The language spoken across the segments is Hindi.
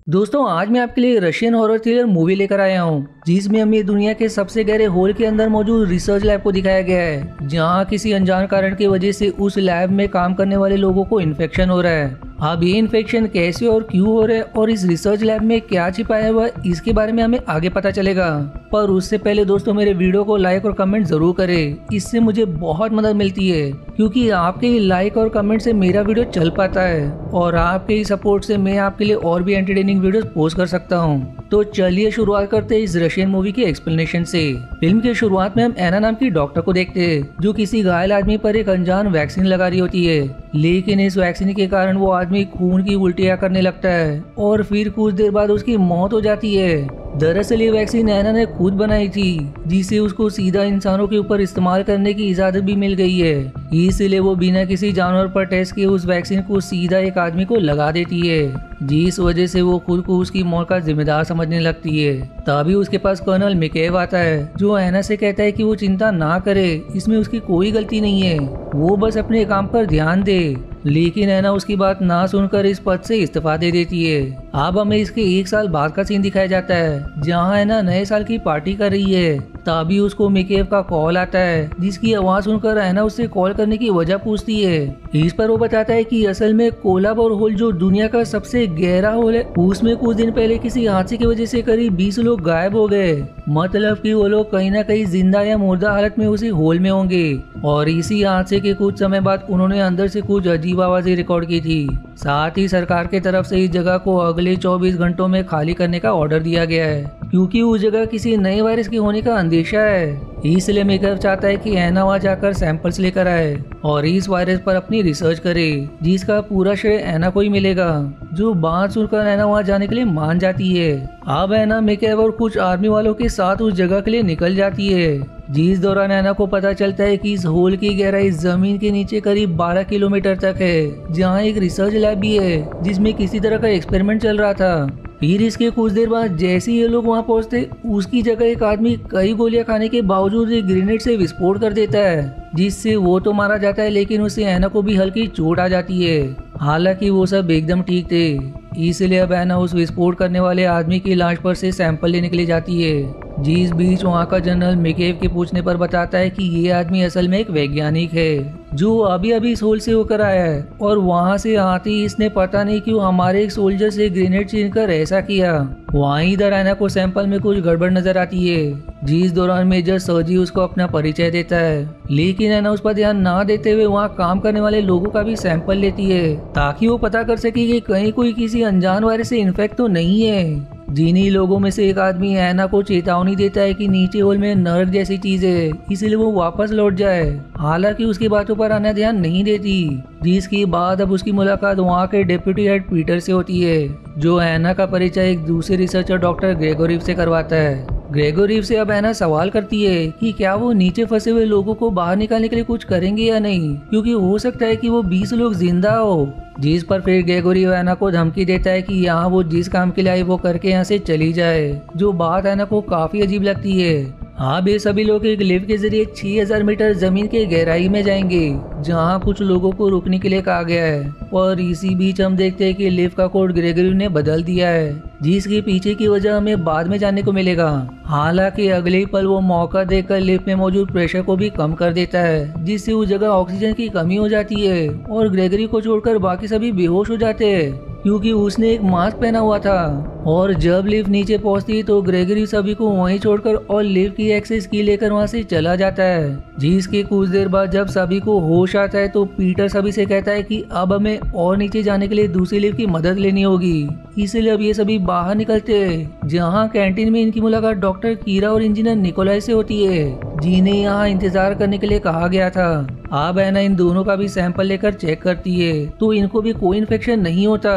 दोस्तों आज मैं आपके लिए रशियन हॉरर थ्रिलर मूवी लेकर आया हूँ जिसमें हमें दुनिया के सबसे गहरे होल के अंदर मौजूद रिसर्च लैब को दिखाया गया है, जहाँ किसी अनजान कारण की वजह से उस लैब में काम करने वाले लोगों को इन्फेक्शन हो रहा है। अब ये इन्फेक्शन कैसे और क्यों हो रहा है और इस रिसर्च लैब में क्या छिपाया हुआ है इसके बारे में हमें आगे पता चलेगा। पर उससे पहले दोस्तों मेरे वीडियो को लाइक और कमेंट जरूर करें, इससे मुझे बहुत मदद मिलती है क्योंकि आपके लाइक और कमेंट से मेरा वीडियो चल पाता है और आपके ही सपोर्ट से मैं आपके लिए और भी एंटरटेनिंग वीडियोस पोस्ट कर सकता हूँ। तो चलिए शुरुआत करते हैं इस रशियन मूवी के एक्सप्लेनेशन से। फिल्म के शुरुआत में हम एना नाम की डॉक्टर को देखते हैं जो किसी घायल आदमी पर एक अनजान वैक्सीन लगा रही होती है, लेकिन इस वैक्सीन के कारण वो आदमी खून की उल्टियाँ करने लगता है और फिर कुछ देर बाद उसकी मौत हो जाती है। दरअसल ये वैक्सीन एना ने खुद बनाई थी जिससे उसको सीधा इंसानों के ऊपर इस्तेमाल करने की इजाजत भी मिल गई है, इसलिए वो बिना किसी जानवर पर टेस्ट किए उस वैक्सीन को सीधा एक आदमी को लगा देती है, जिस वजह से वो खुद को उसकी मौत का जिम्मेदार समझने लगती है। तभी उसके पास कर्नल मिकेव आता है जो एना से कहता है कि वो चिंता ना करे, इसमें उसकी कोई गलती नहीं है, वो बस अपने काम पर ध्यान दे। लेकिन एना उसकी बात ना सुनकर इस पद से इस्तीफा दे देती है। अब हमें इसके 1 साल बाद का सीन दिखाया जाता है जहां एना नए साल की पार्टी कर रही है। तभी उसको मिकेव का कॉल आता है जिसकी आवाज सुनकर एना उससे कॉल करने की वजह पूछती है। इस पर वो बताता है कि असल में कोलाबर होल जो दुनिया का सबसे गहरा होल है उसमें कुछ दिन पहले किसी हादसे की वजह से करीब 20 लोग गायब हो गए, मतलब कि वो लोग कहीं ना कहीं जिंदा या मुर्दा हालत में उसी होल में होंगे और इसी हादसे के कुछ समय बाद उन्होंने अंदर से कुछ अजीब आवाजें रिकॉर्ड की थी। साथ ही सरकार की तरफ से इस जगह को अगले 24 घंटों में खाली करने का ऑर्डर दिया गया है क्योंकि उस जगह किसी नए वायरस के होने का अंदेशा है। इसलिए मेकअप चाहता है कि एना वहाँ जाकर सैंपल्स लेकर आए और इस वायरस पर अपनी रिसर्च करे, जिसका पूरा श्रेय एना को ही मिलेगा। जो बात सुनकर एना वहाँ जाने के लिए मान जाती है। अब एना मेकअप और कुछ आर्मी वालों के साथ उस जगह के लिए निकल जाती है, जिस दौरान एना को पता चलता है कि इस होल की गहराई जमीन के नीचे करीब 12 किलोमीटर तक है, जहाँ एक रिसर्च लैब भी है जिसमें किसी तरह का एक्सपेरिमेंट चल रहा था। फिर इसके कुछ देर बाद जैसे ही ये लोग वहाँ पहुँचते उसकी जगह एक आदमी कई गोलियां खाने के बावजूद एक ग्रेनेड से विस्फोट कर देता है, जिससे वो तो मारा जाता है लेकिन उससे एना को भी हल्की चोट आ जाती है। हालांकि वो सब एकदम ठीक थे, इसलिए अब एना उस विस्फोट करने वाले आदमी की लाश पर से सैंपल लेने के लिए जाती है। जिस बीच वहाँ का जनरल मिकेव के पूछने पर बताता है कि ये आदमी असल में एक वैज्ञानिक है जो अभी अभी इस होल से होकर आया है और वहाँ से आते ही इसने पता नहीं क्यों हमारे एक सोल्जर से ग्रेनेड छीनकर ऐसा किया। वहीं इधर एना को सैंपल में कुछ गड़बड़ नजर आती है, जिस दौरान मेजर सर्जी उसको अपना परिचय देता है, लेकिन एना उस पर ध्यान ना देते हुए वहाँ काम करने वाले लोगों का भी सैंपल लेती है ताकि वो पता कर सके कि कहीं कोई किसी अनजान वायरस से इन्फेक्ट तो नहीं है। जिन्हीं लोगों में से एक आदमी एना को चेतावनी देता है कि नीचे होल में नर्क जैसी चीज है, इसलिए वो वापस लौट जाए। हालांकि उसकी बातों पर आना ध्यान नहीं देती, जिसके बाद अब उसकी मुलाकात वहाँ के डिप्टी हेड पीटर से होती है जो एना का परिचय एक दूसरे रिसर्चर डॉक्टर ग्रेगोरिव से करवाता है। ग्रेगोरिव से अब एना सवाल करती है कि क्या वो नीचे फंसे हुए लोगों को बाहर निकालने के लिए कुछ करेंगे या नहीं, क्योंकि हो सकता है कि वो 20 लोग जिंदा हो। जिस पर फिर ग्रेगोरिव एना को धमकी देता है कि यहाँ वो जिस काम के लिए आई वो करके यहाँ से चली जाए, जो बात एना को काफी अजीब लगती है। अब ये सभी लोग एक लिफ्ट के जरिए 6000 मीटर जमीन के गहराई में जाएंगे जहाँ कुछ लोगों को रुकने के लिए कहा गया है। और इसी बीच हम देखते हैं कि लिफ्ट का कोड ग्रेगोरी ने बदल दिया है, जिसके पीछे की वजह हमें बाद में जानने को मिलेगा। हालांकि अगले ही पल वो मौका देखकर लिफ्ट में मौजूद प्रेशर को भी कम कर देता है, जिससे उस जगह ऑक्सीजन की कमी हो जाती है और ग्रेगोरी को छोड़कर बाकी सभी बेहोश हो जाते हैं क्योंकि उसने एक मास्क पहना हुआ था। और जब लिफ्ट नीचे पहुंचती तो ग्रेगोरी सभी को वहीं छोड़कर और लिफ्ट की एक्सेस की लेकर वहां से चला जाता है। जिसके कुछ देर बाद जब सभी को होश आता है तो पीटर सभी से कहता है कि अब हमें और नीचे जाने के लिए दूसरी लिफ्ट की मदद लेनी होगी, इसलिए अब ये सभी बाहर निकलते हैं जहाँ कैंटीन में इनकी मुलाकात डॉक्टर कीरा और इंजीनियर निकोलाई से होती है, जिन्हें यहाँ इंतजार करने के लिए कहा गया था। अब एना इन दोनों का भी सैंपल लेकर चेक करती है तो इनको भी कोई इन्फेक्शन नहीं होता।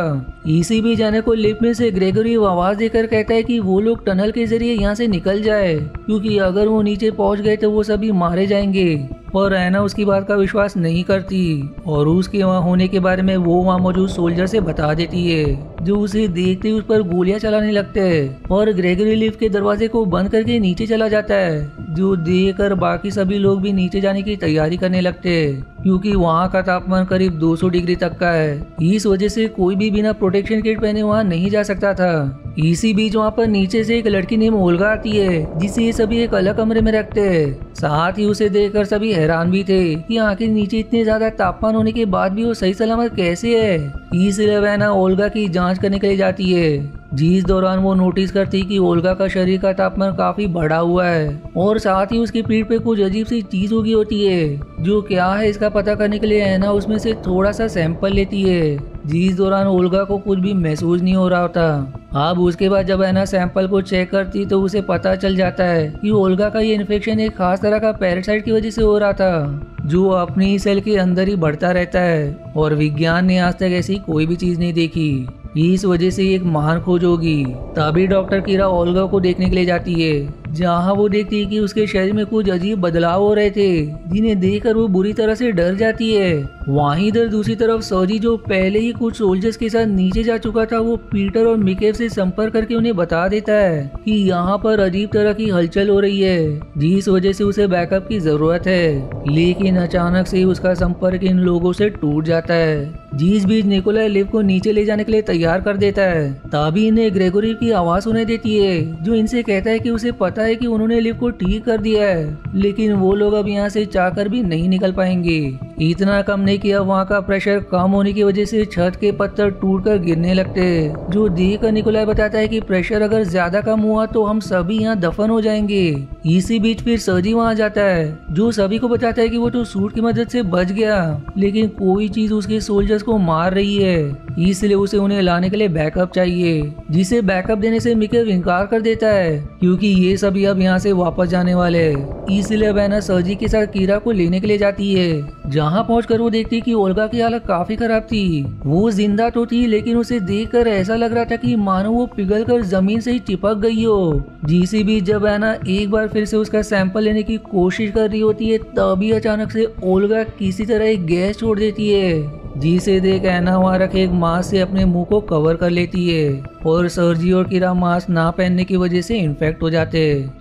इसी बीच एना को लिफ्ट में से ग्रेगोरी आवाज देकर कहता है कि वो लोग टनल के जरिए यहाँ से निकल जाए, क्योंकि अगर वो नीचे पहुँच गए तो वो सभी मारे जाएंगे। और एना उसकी बात का विश्वास नहीं करती और उसके वहाँ होने के बारे में वो वहाँ मौजूद सोल्जर से बता देती है, जो उसे देखते ही उस पर गोलियां चलाने लगते हैं। और ग्रेगोरी लिफ्ट के दरवाजे को बंद करके नीचे चला जाता है, जो देखकर बाकी सभी लोग भी नीचे जाने की तैयारी करने लगते हैं। क्योंकि वहाँ का तापमान करीब 200 डिग्री तक का है। इस वजह से कोई भी बिना प्रोटेक्शन किट पहने वहाँ नहीं जा सकता था। इसी बीच वहाँ पर नीचे से एक लड़की नेम ओल्गा आती है, जिसे ये सभी एक अलग कमरे में रखते हैं। साथ ही उसे देखकर सभी हैरान भी थे कि आखिर नीचे इतने ज्यादा तापमान होने के बाद भी वो सही सलामत कैसे है। इसलिए वह ना ओल्गा की जांच करने के लिए जाती है, जिस दौरान वो नोटिस करती कि ओल्गा का शरीर का तापमान काफी बढ़ा हुआ है और साथ ही उसकी पीठ पे कुछ अजीब सी चीज उगी होती है। जो क्या है इसका पता करने के लिए ऐना उसमें से थोड़ा सा सैंपल लेती है, जिस दौरान ओल्गा को कुछ भी महसूस नहीं हो रहा होता। अब उसके बाद जब ऐना सैंपल को चेक करती तो उसे पता चल जाता है कि ओल्गा का ये इन्फेक्शन एक खास तरह का पैरासाइट की वजह से हो रहा था, जो अपनी सेल के अंदर ही बढ़ता रहता है और विज्ञान ने आज तक ऐसी कोई भी चीज नहीं देखी। इस वजह से एक महान खोज होगी। तभी डॉक्टर कीरा ओल्गा को देखने के लिए जाती है, जहाँ वो देखती है कि उसके शरीर में कुछ अजीब बदलाव हो रहे थे, जिन्हें देखकर वो बुरी तरह से डर जाती है। वहीं इधर दूसरी तरफ सर्जी, जो पहले ही कुछ सोल्जर्स के साथ नीचे जा चुका था, वो पीटर और मिकेव से संपर्क करके उन्हें बता देता है कि यहाँ पर अजीब तरह की हलचल हो रही है, जिस वजह से उसे बैकअप की जरूरत है। लेकिन अचानक से उसका संपर्क इन लोगों से टूट जाता है। जिस बीच निकोलाई लिव को नीचे ले जाने के लिए तैयार कर देता है, तभी इन्हें ग्रेगोरी की आवाज सुनाई देती है, जो इनसे कहता है कि उसे पता है कि उन्होंने लिव को ठीक कर दिया है, लेकिन वो लोग अब यहाँ से चाहकर भी नहीं निकल पाएंगे। इतना कम नहीं किया, वहाँ का प्रेशर कम होने की वजह से छत के पत्थर टूटकर गिरने लगते, जो देखकर निकोलाई बताता है कि प्रेशर अगर ज्यादा कम हुआ तो हम सभी यहाँ दफन हो जाएंगे। इसी बीच फिर सर्जी वहाँ जाता है, जो सभी को बताता है कि वो तो सूट की मदद से बच गया, लेकिन कोई चीज उसके सोल्जर्स को मार रही है, इसलिए उसे उन्हें लाने के लिए बैकअप चाहिए, जिसे बैकअप देने से मिकेव इनकार कर देता है, क्योंकि ये सभी अब यहाँ से वापस जाने वाले। इसलिए वह ना सर्जी के साथ कीरा को लेने के लिए जाती है, जहाँ पहुंचकर वो देखती कि ओल्गा की हालत काफी खराब थी। वो जिंदा तो थी, लेकिन उसे देखकर ऐसा लग रहा था कि मानो वो पिघलकर जमीन से ही चिपक गई हो। जिसी भी जब ऐना एक बार फिर से उसका सैंपल लेने की कोशिश कर रही होती है, तभी अचानक से ओल्गा किसी तरह एक गैस छोड़ देती है, जिसे देख ऐना वहाँ रखे एक मास्क से अपने मुंह को कवर कर लेती है और सर्जी और कीरा मास्क ना पहनने की वजह से इन्फेक्ट हो जाते,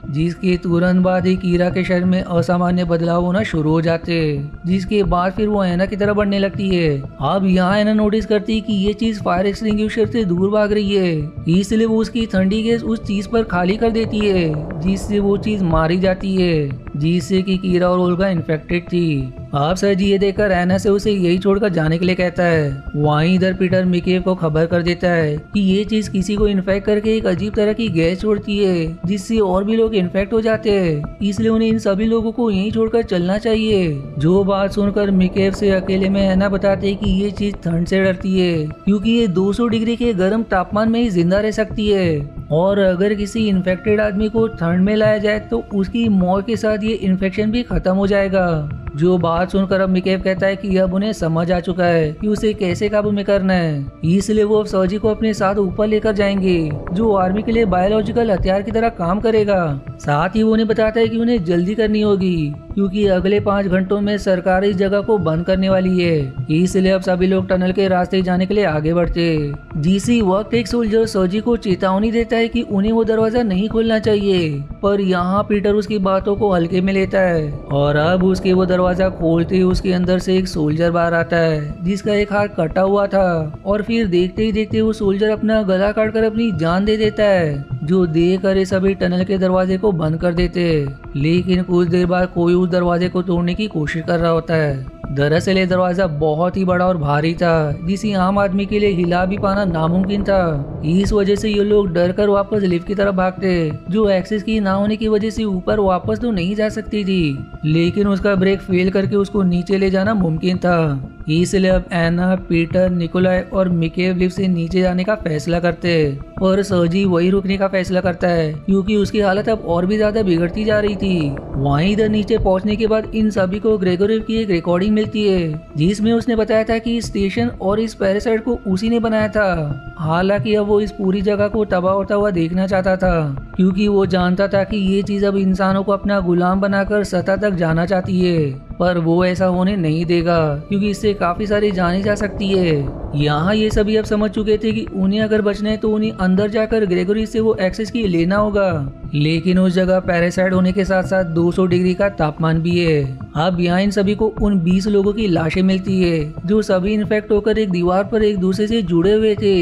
जिसके तुरंत बाद ही कीरा के शरीर में असामान्य बदलाव होना शुरू हो जाते, जिसके बाद फिर वो ऐना की तरफ बढ़ने लगती है। अब यहाँ ऐना नोटिस करती है कि ये चीज फायर एक्सटिंग्विशर से दूर भाग रही है, इसलिए वो उसकी ठंडी गैस उस चीज पर खाली कर देती है, जिससे वो चीज मारी जाती है, जिससे कि कीरा और ओल्गा इन्फेक्टेड थी। अब सर्जी ये देखकर ऐना से उसे यही छोड़कर जाने के लिए कहता है। वहीं इधर पीटर मिकेव को खबर कर देता है कि ये चीज किसी को इन्फेक्ट करके एक अजीब तरह की गैस छोड़ती है, जिससे और भी लोग इन्फेक्ट हो जाते हैं, इसलिए उन्हें इन सभी लोगों को यहीं छोड़कर चलना चाहिए। जो बात सुनकर मिकेव से अकेले में ऐना बताते है कि ये चीज ठंड से डरती है, क्योंकि ये 200 डिग्री के गर्म तापमान में ही जिंदा रह सकती है, और अगर किसी इन्फेक्टेड आदमी को ठंड में लाया जाए तो उसकी मौत के साथ ये इन्फेक्शन भी खत्म हो जाएगा। जो बात सुनकर अब मिकेव कहता है कि अब उन्हें समझ आ चुका है कि उसे कैसे काबू में करना है, इसलिए वो अब सर्जी को अपने साथ ऊपर लेकर जाएंगे, जो आर्मी के लिए बायोलॉजिकल हथियार की तरह काम करेगा। साथ ही वो उन्हें बताता है कि उन्हें जल्दी करनी होगी, क्योंकि अगले 5 घंटों में सरकार इस जगह को बंद करने वाली है। इसलिए अब सभी लोग टनल के रास्ते जाने के लिए आगे बढ़ते। जिसी वक्त एक सोल्जर सर्जी को चेतावनी देता है कि उन्हें वो दरवाजा नहीं खोलना चाहिए, पर यहाँ पीटर उसकी बातों को हल्के में लेता है, और अब उसके वो दरवाजा खोलते ही उसके अंदर से एक सोल्जर बाहर आता है, जिसका एक हाथ कटा हुआ था, और फिर देखते ही देखते वो सोल्जर अपना गला काटकर अपनी जान दे देता है, जो देखकर ये सभी टनल के दरवाजे को बंद कर देते। लेकिन कुछ देर बाद कोई उस दरवाजे को तोड़ने की कोशिश कर रहा होता है। दरअसल ये दरवाजा बहुत ही बड़ा और भारी था, जिसे आम आदमी के लिए हिला भी पाना नामुमकिन था। इस वजह से ये लोग डर कर वापस लिफ्ट की तरफ भागते, जो एक्सेस की ना होने की वजह से ऊपर वापस तो नहीं जा सकती थी, लेकिन उसका ब्रेक फेल करके उसको नीचे ले जाना मुमकिन था। इसलिए अब ऐना, पीटर, निकोलाई और मिकेव लिफ्ट से नीचे जाने का फैसला करते, और सर्जी वही रुकने का फैसला करता है, क्योंकि उसकी हालत अब और भी ज्यादा बिगड़ती जा रही थी। वहीं इधर नीचे पहुंचने के बाद इन सभी को ग्रेगोरी की एक रिकॉर्डिंग मिलती है, जिसमें उसने बताया था कि इस स्टेशन और इस पैरासाइट को उसी ने बनाया था। हालांकि अब वो इस पूरी जगह को तबाह होता हुआ देखना चाहता था, क्योंकि वो जानता था कि ये चीज अब इंसानों को अपना गुलाम बनाकर सतह तक जाना चाहती है। पर वो ऐसा होने नहीं देगा क्योंकि इससे काफी सारी जानी जा सकती है। यहाँ ये सभी अब समझ चुके थे कि उन्हें अगर बचना है तो उन्हें अंदर जाकर ग्रेगोरी से वो एक्सेस की लेना होगा। लेकिन उस जगह पैरासाइट होने के साथ साथ 200 डिग्री का तापमान भी है। अब यहाँ इन सभी को उन 20 लोगों की लाशें मिलती है जो सभी इन्फेक्ट होकर एक दीवार पर एक दूसरे से जुड़े हुए थे।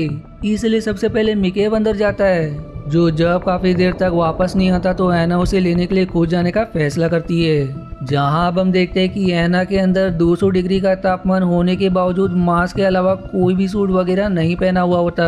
इसलिए सबसे पहले मिकेव अंदर जाता है, जो जब काफी देर तक वापस नहीं आता तो एना उसे लेने के लिए कूद जाने का फैसला करती है। जहां अब हम देखते हैं कि एना के अंदर 200 डिग्री का तापमान होने के बावजूद मास्क के अलावा कोई भी सूट वगैरह नहीं पहना हुआ होता,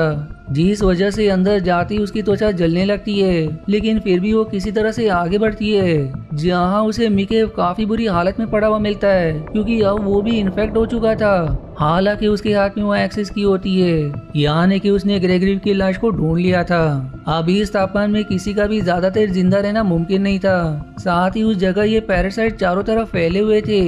जिस वजह से अंदर जाती उसकी त्वचा जलने लगती है। लेकिन फिर भी वो किसी तरह से आगे बढ़ती है, जहां उसे मिकेव काफी बुरी हालत में पड़ा हुआ मिलता है क्योंकि अब वो भी इन्फेक्ट हो चुका था। हालांकि उसके हाथ में वो एक्सेस की होती है, यानी कि उसने ग्रेगरी की लाश को ढूंढ लिया था। अभी इस तापमान में किसी का भी ज्यादा देर जिंदा रहना मुमकिन नहीं था। साथ ही उस जगह ये पैरासाइट चारों तरफ फैले हुए थे।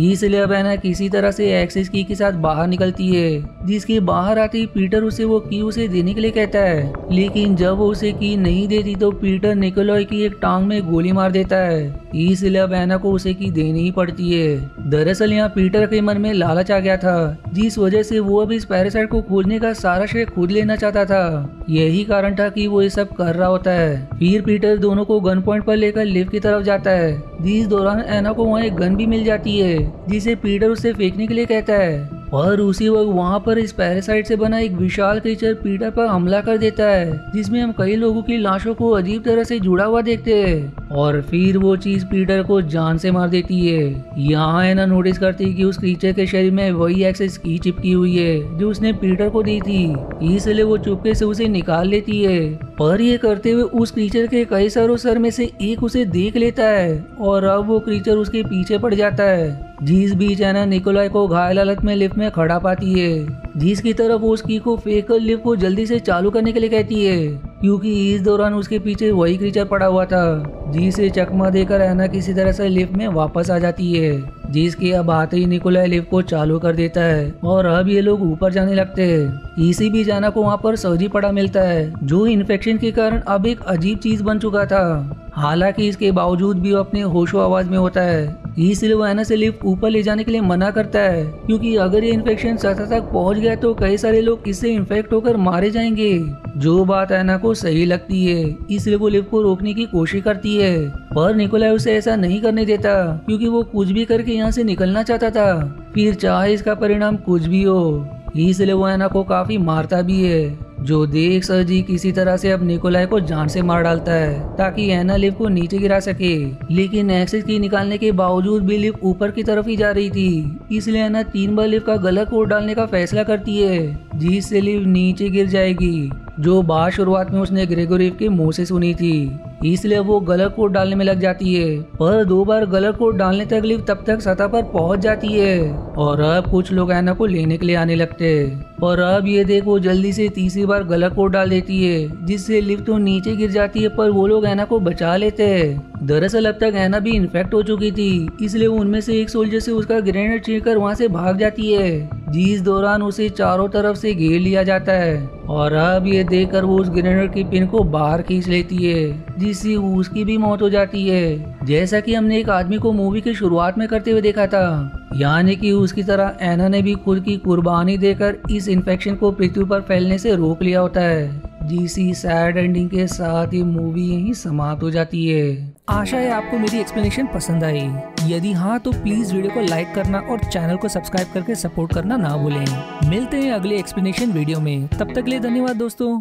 इसलिए अब एना किसी तरह से एक्सेस की के साथ बाहर निकलती है, जिसके बाहर आते ही पीटर उसे वो की उसे देने के लिए कहता है। लेकिन जब वो उसे की नहीं देती तो पीटर निकोलाई की एक टांग में गोली मार देता है। इसलिए अब एना को उसे की देनी ही पड़ती है। दरअसल यहाँ पीटर के मन में लालच आ गया था, जिस वजह से वो अब इस पैरासाइट को खोजने का सारा श्रेय खुद लेना चाहता था। यही कारण था कि वो ये सब कर रहा होता है। फिर पीटर दोनों को गन पॉइंट पर लेकर लिफ्ट की तरफ जाता है। जिस दौरान एना को वहाँ एक गन भी मिल जाती है, जिसे पीटर उसे फेंकने के लिए कहता है। और उसी वक्त वहाँ पर इस पैरासाइट से बना एक विशाल क्रीचर पीटर पर हमला कर देता है, जिसमें हम कई लोगों की लाशों को अजीब तरह से जुड़ा हुआ देखते हैं। और फिर वो चीज पीटर को जान से मार देती है। यहाँ एना नोटिस करती है कि उस क्रीचर के शरीर में वही एक्सेस की चिपकी हुई है जो उसने पीटर को दी थी, इसलिए वो चुपके से उसे निकाल लेती है। पर ये करते हुए उस क्रीचर के कई सारों सर में से एक उसे देख लेता है और अब वो क्रीचर उसके पीछे पड़ जाता है। जिस बीच एना निकोलाई को घायल हालत में लिफ्ट में खड़ा पाती है, जिसकी तरफ वो उसकी को फेंक कर लिफ्ट को जल्दी से चालू करने के लिए कहती है, क्योंकि इस दौरान उसके पीछे वही क्रीचर पड़ा हुआ था, जिसे चकमा देकर एना किसी तरह से लिफ्ट में वापस आ जाती है। जिसके अब आते ही निकोलाई लिफ्ट को चालू कर देता है और अब ये लोग ऊपर जाने लगते हैं। इसी बीच एना को वहाँ पर सर्जी पड़ा मिलता है, जो इन्फेक्शन के कारण अब एक अजीब चीज बन चुका था। हालांकि इसके बावजूद भी वो अपने होशो आवाज में होता है, इसलिए वो एना से लिफ्ट ऊपर ले जाने के लिए मना करता है, क्योंकि अगर ये इन्फेक्शन सतह तक पहुंच गया तो कई सारे लोग इससे इन्फेक्ट होकर मारे जाएंगे। जो बात एना को सही लगती है, इसलिए वो लिफ्ट को रोकने की कोशिश करती है, पर निकोलाई उसे ऐसा नहीं करने देता, क्योंकि वो कुछ भी करके यहाँ से निकलना चाहता था, फिर चाहे इसका परिणाम कुछ भी हो। इसलिए वो एना को काफी मारता भी है, जो देख सर्जी किसी तरह से अब निकोलाई को जान से मार डालता है ताकि एना लिफ्ट को नीचे गिरा सके। लेकिन एक्सेस की निकालने के बावजूद भी लिफ्ट ऊपर की तरफ ही जा रही थी, इसलिए एना 3 बार लिफ्ट का गलत कोड डालने का फैसला करती है, जिससे लिफ्ट नीचे गिर जाएगी, जो बात शुरुआत में उसने ग्रेगोरी के मुंह से सुनी थी। इसलिए वो गलत कोड डालने में लग जाती है, पर 2 बार गलत कोड डालने तक लिफ्ट तब तक सतह पर पहुंच जाती है और अब कुछ लोग एना को लेने के लिए आने लगते हैं। और अब ये देख वो जल्दी से तीसरी बार गलत कोड डाल देती है, जिससे लिफ्ट तो नीचे गिर जाती है, पर वो लोग एना को बचा लेते हैं। दरअसल अब तक एना भी इन्फेक्ट हो चुकी थी, इसलिए उनमें से एक सोल्जर से उसका ग्रेनेड छीनकर वहां से भाग जाती है, जिस दौरान उसे चारों तरफ से घेर लिया जाता है। और अब ये देखकर वो उस ग्रेनेड की पिन को बाहर खींच लेती है, जिससे उसकी भी मौत हो जाती है, जैसा कि हमने एक आदमी को मूवी की शुरुआत में करते हुए देखा था। यानी कि उसकी तरह एना ने भी खुद की कुर्बानी देकर इस इन्फेक्शन को पृथ्वी पर फैलने से रोक लिया होता है। जिसी सैड एंडिंग के साथ ये मूवी यहीं समाप्त हो जाती है। आशा है आपको मेरी एक्सप्लेनेशन पसंद आई। यदि हाँ तो प्लीज वीडियो को लाइक करना और चैनल को सब्सक्राइब करके सपोर्ट करना ना भूलें। मिलते हैं अगले एक्सप्लेनेशन वीडियो में, तब तक के लिए धन्यवाद दोस्तों।